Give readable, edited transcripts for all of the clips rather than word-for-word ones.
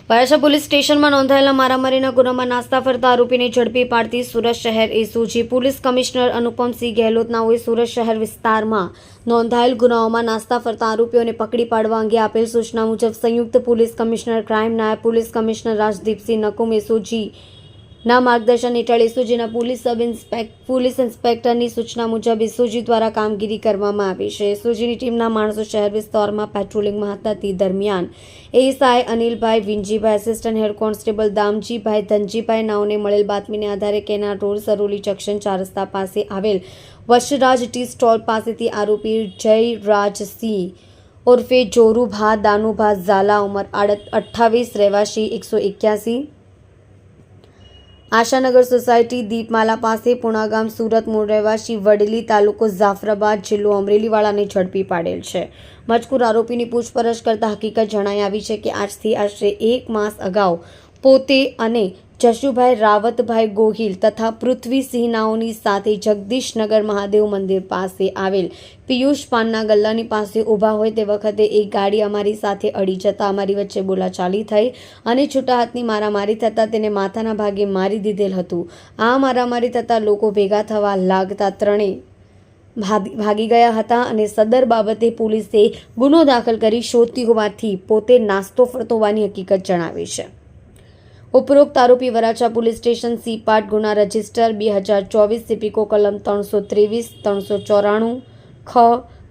Varachha police સ્ટેશનમાં નોંધાયેલા મારામારીના ગુનામાં નાસ્તા ફરતા આરોપીને ઝડપી પાડતી સુરત શહેર એસઓજી પોલીસ કમિશનર અનુપમસિંહ ગેહલોતનાઓએ સુરત શહેર વિસ્તારમાં નોંધાયેલ ગુનાઓમાં નાસ્તા ફરતા આરોપીઓને પકડી પાડવા અંગે આપેલ સૂચના મુજબ સંયુક્ત પોલીસ કમિશનર ક્રાઇમ નાયબ police commissioner Rajdeepsinh Nakum SOG ના માર્ગદર્શન હેઠળ એસઓજીના પોલીસ ઇન્સ્પેક્ટરની સૂચના મુજબ એસઓજી દ્વારા કામગીરી કરવામાં આવી છે। એસઓજીની ટીમના માણસો શહેર વિસ્તારમાં પેટ્રોલિંગમાં હતા તે દરમિયાન ASI Anilbhai Vinjibhai, assistant head constable Damjibhai Dhanjibhai નાઓને મળેલ બાતમીને આધારે કેનાલ રોડ સરોલી જંકશન 4 રસ્તા પાસે આવેલ વશરાજ ટી સ્ટોલ પાસેથી આરોપી જયરાજસિંહ ઉર્ફે જોરુભા દાનુભા ઝાલા ઉંમર 28 રહેવાસી 181 આશાનગર સોસાયટી દીપમાલા પાસે પુણાગામ સુરત મૂળ રહેવાસી વડલી તાલુકો જાફરાબાદ જિલ્લો અમરેલીવાળાને ઝડપી પાડેલ છે। મજકૂર આરોપીની પૂછપરછ કરતા હકીકત જણાઈ આવી છે કે આજથી આશરે 1 માસ અગાઉ પોતે અને જશુભાઈ રાવતભાઈ ગોહિલ તથા પૃથ્વીસિંહ નાઓની સાથે જગદીશનગર મહાદેવ મંદિર પાસે આવેલ પિયુષ પાનના ગલ્લાની પાસે ઊભા હોય તે વખતે એક ગાડી અમારી સાથે અડી જતા અમારી વચ્ચે બોલાચાલી થઈ અને છૂટા હાથની મારામારી થતાં તેને માથાના ભાગે મારી દીધેલ હતું। આ મારામારી થતાં લોકો ભેગા થવા લાગતા ત્રણેય ભાગી ગયા હતા અને સદર બાબતે પોલીસે ગુનો દાખલ કરી શોધતી હોવાથી પોતે નાસ્તો ફરતો હોવાની હકીકત જણાવી છે। ઉપરોક્ત આરોપી Varachha police station C part ગુના રજિસ્ટર 2024 સિપિકો કલમ 323, 394 ખ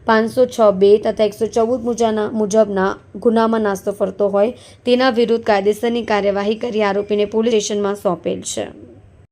506(2) તથા 114 મુજબના ગુનામાં નાસ્તો ફરતો હોય તેના વિરુદ્ધ કાયદેસરની કાર્યવાહી કરી આરોપીને પોલીસ સ્ટેશનમાં સોંપેલ છે।